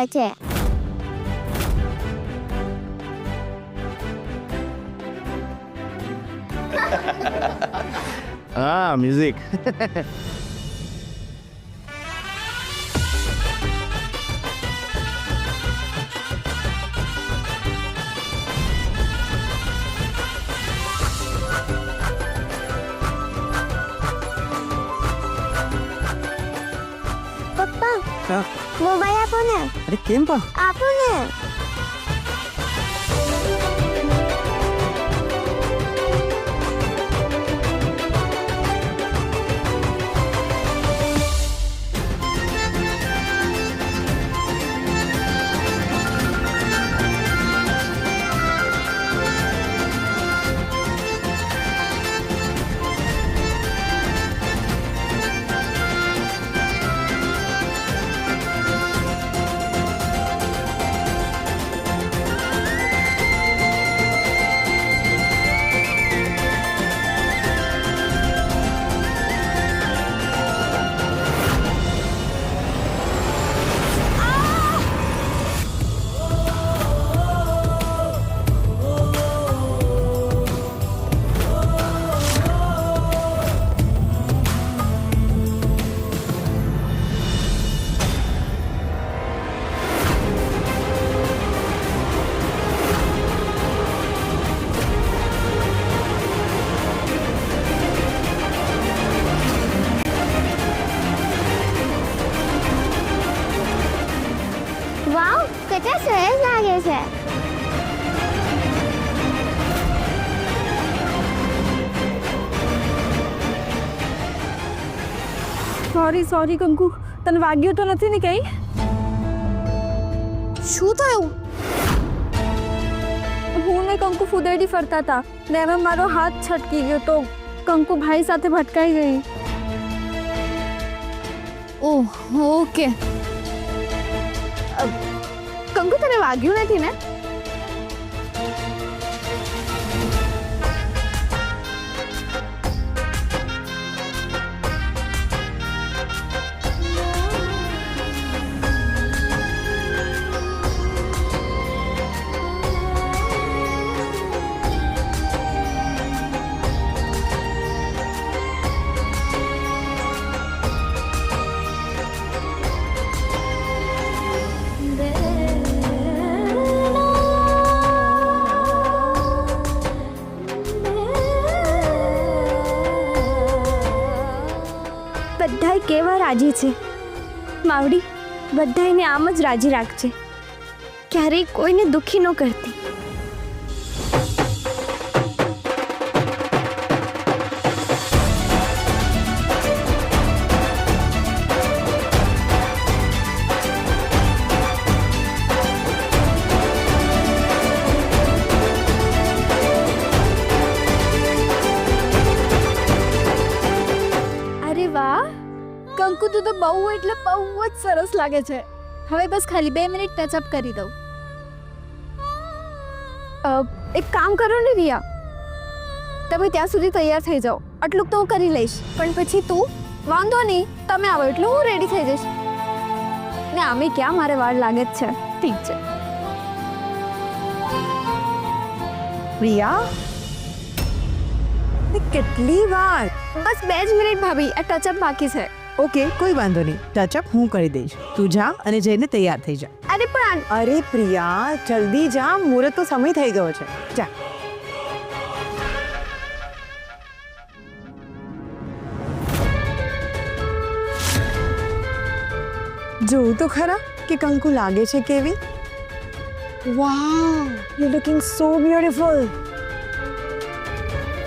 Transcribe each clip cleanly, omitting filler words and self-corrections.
છે. હા, મ્યુઝિક. પપ્પા હા. મોબાઈલ આપો ને. અરે કેમ પણ? આપો ને. વાવ, કેટલા સરસ લાગે છે. સોરી કંકુ, તને વાગ્યું તો નથી ને કઈ? શું થયું? હું ને કંકુ ફુદેડી ફરતા હતા ને એમાં મારો હાથ છટકી ગયો તો કંકુ ભાઈ સાથે ભટકાઈ ગઈ. ઓહ, ઓકે. કંકુ, તને વાગ્યું નથી ને? બધાય કેવા રાજી છે માવડી, બધાયને આમ જ રાજી રાખજે, ક્યારેય કોઈને દુખી ન કરતી. અરે વાહ કંકુ, તું તો બહુ એટલે બહુ જ સરસ લાગે છે. હવે બસ ખાલી 2 મિનિટ ટચઅપ કરી દઉં. એક કામ કરો ને રિયા, તમે ત્યાં સુધી તૈયાર થઈ જાઓ, આટલું તો હું કરી લઈશ, પણ પછી તું વાંધો નહીં, તમે આવો એટલે હું રેડી થઈ જઈશ. ને આમે ક્યાં મારે વાર લાગે જ છે. ઠીક છે. પ્રિયા, કેટલી વાર? બસ 2 જ મિનિટ ભાભી, આ ટચઅપ બાકી છે. ઓકે, કોઈ વાંધો નહીં, ટચઅપ હું કરી દઈશ. તું જા અને જઈને તૈયાર થઈ જા. અરે પણ અરે પ્રિયા, જલ્દી જા, મુહૂર્ત તો સમય થઈ ગયો છે. જા. જોવું તો ખરા કે કંકુ લાગે છે કેવી. વાવ, યુ લુકિંગ સો બ્યુટીફુલ.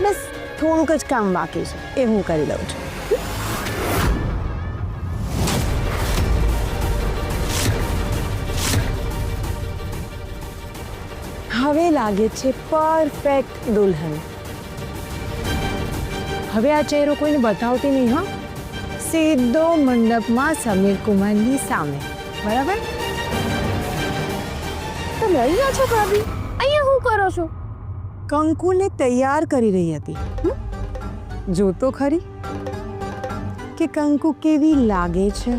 બસ થોડુંક જ કામ બાકી છે, એ હું કરી લઉં છું. હવે લાગે છે પરફેક્ટ દુલ્હન. હવે આ ચહેરો કોઈને બતાવતી નહીં, હા? સીધો મંડપમાં સમીર કુમારની સામે, બરાબર? તમે અહીંયા છો ભાભી? અહીંયા શું કરો છો? કંકુને તૈયાર કરી રહી હતી. જો તો ખરી કે કંકુ કેવી લાગે છે.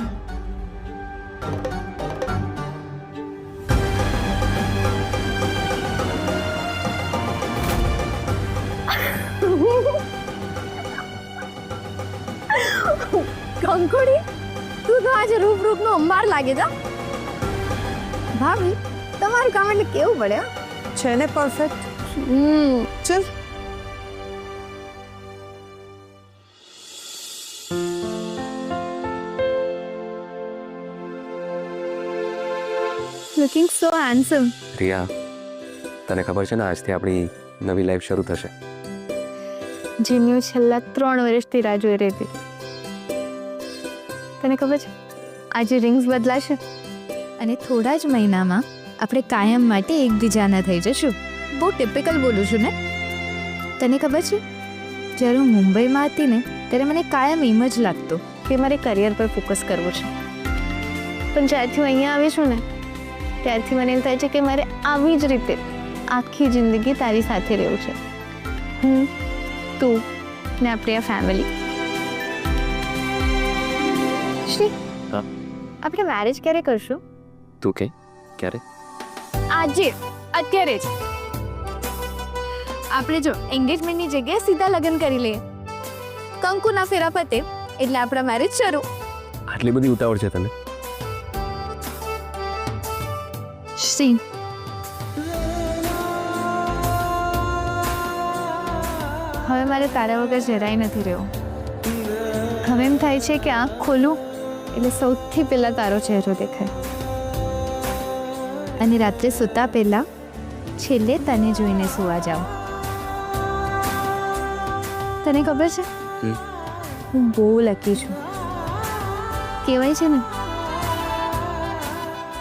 કંકોડી તું તો આજે રૂપનો અંબાર લાગે જા. ભાભી તમારું કામ એટલે કેવું પડે હો? છે ને પરફેક્ટ. ચલ લુકિંગ સો હેન્ડસમ. રિયા, તને ખબર છે ને આજથી આપણી નવી લાઈફ શરૂ થશે. જેની હું છેલ્લા 3 વર્ષથી રાહ જોઈ રહી હતી. તને ખબર છે આજે રિંગ્સ બદલાશે અને થોડા જ મહિનામાં આપણે કાયમ માટે એકબીજાના થઈ જશું. બહુ ટિપિકલ બોલું છું ને? તને ખબર છે જ્યારે હું મુંબઈમાં હતી ને ત્યારે મને કાયમ એમ જ લાગતું કે મારે કરિયર પર ફોકસ કરવું છે. પણ જ્યારથી હું અહીંયા આવી છું ને ત્યારથી મને એમ થાય છે કે મારે આવી જ રીતે આખી જિંદગી તારી સાથે રહેવું છે. હું, તું ને આપણી આ ફેમિલી. શ્રી, હા? આપણે મેરેજ ક્યારે કરશું? તું કે ક્યારે? આજે, અત્યારે જ. આપણે જો એન્ગેજમેન્ટની જગ્યાએ સીધા લગ્ન કરી લઈએ. કંકુના ફેરા પતે એટલે આપણા મેરેજ શરૂ. આટલી બધી ઉતાવળ છે તને? શ્રી, હવે મારે તારા વગર જરાય નથી રહેવું. હવે એમ થાય છે કે આંખ ખોલું એટલે સૌથી પહેલા તારો ચહેરો દેખાય અને રાત્રે સૂતા પહેલા છેલ્લે તને જોઈને સુવા જાઉં. તને ખબર છે હું બહુ લકી છું. કહેવાય છે ને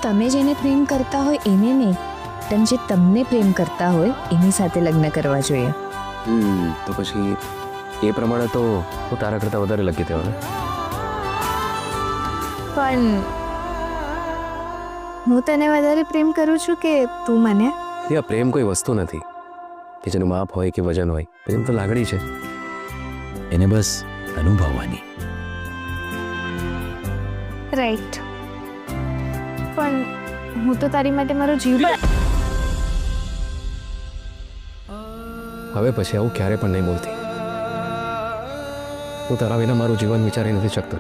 તમે જેને પ્રેમ કરતા હોય એને નહીં પણ જે તમને પ્રેમ કરતા હોય એની સાથે લગ્ન કરવા જોઈએ. તો પછી એ પ્રમાણે તો હું તારા કરતાં વધારે લકી થયો ને. પણ હું તને વધારે પ્રેમ કરું છું કે તું મને? રિયા, પ્રેમ કોઈ વસ્તુ નથી કે જેનું માપ હોય કે વજન હોય. પ્રેમ તો લાગણી છે, એને બસ અનુભવવાની. રાઈટ. પણ હું તો તારી માટે મારો જીવ હવે પછી આવું ક્યારે પણ નહીં બોલતી. હું તારા વિના મારું જીવન વિચારી નથી શકતો.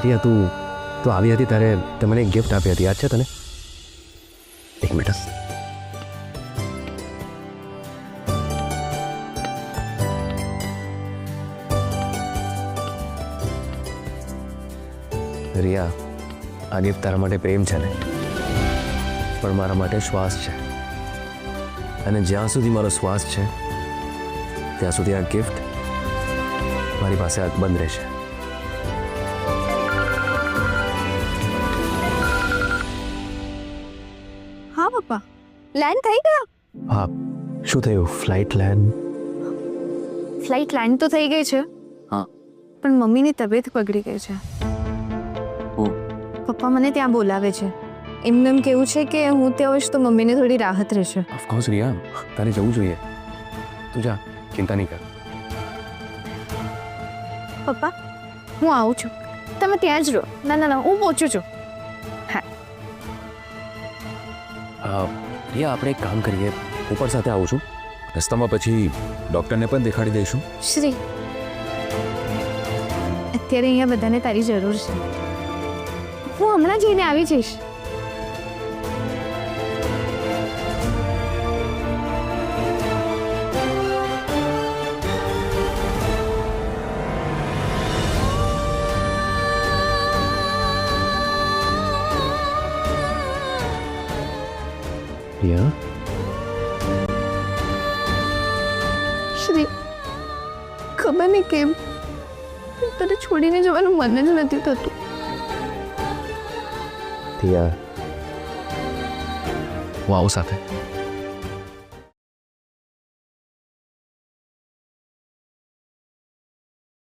રિયા, તું આવી હતી ત્યારે તે મને એક ગિફ્ટ આપી હતી, યાદ છે તને? એક મિનિટ. રિયા, આ ગિફ્ટ તારા માટે પ્રેમ છે ને, પણ મારા માટે શ્વાસ છે. અને જ્યાં સુધી મારો શ્વાસ છે ત્યાં સુધી આ ગિફ્ટ મારી પાસે બંધ રહેશે. હા પપ્પા, લેન્ડ થઈ ગયા? હા. શું થયું? Flight land? ફ્લાઇટ લેન્ડ તો થઈ ગઈ છે. હા. પણ મમ્મીની તબિયત બગડી ગઈ છે. પપ્પા મને ત્યાં બોલાવે છે. એમને એમ કેવું છે કે હું ત્યાં હોઈશ તો મમ્મીને થોડી રાહત રહેશે. ઓફકોર્સ રિયા, તારે જવું જોઈએ. તું જા, ચિંતા નહીં કર. પપ્પા, હું આવું છું. તમે ત્યાં જ રહો. ના, હું પહોંચું છું. રિયા, આપણે એક કામ કરીએ, હું પણ સાથે આવું છું. રસ્તામાં પછી ડૉક્ટરને પણ દેખાડી દઈશું. શ્રી, અત્યારે અહીંયા બધાને તારી જરૂર છે. હું હમણાં જઈને આવી જઈશ. રિયા, શ્રી, ખબર નહીં કેમ તને છોડીને જવાનું મન જ નથી થતું. રિયા, હું આવું સાથે.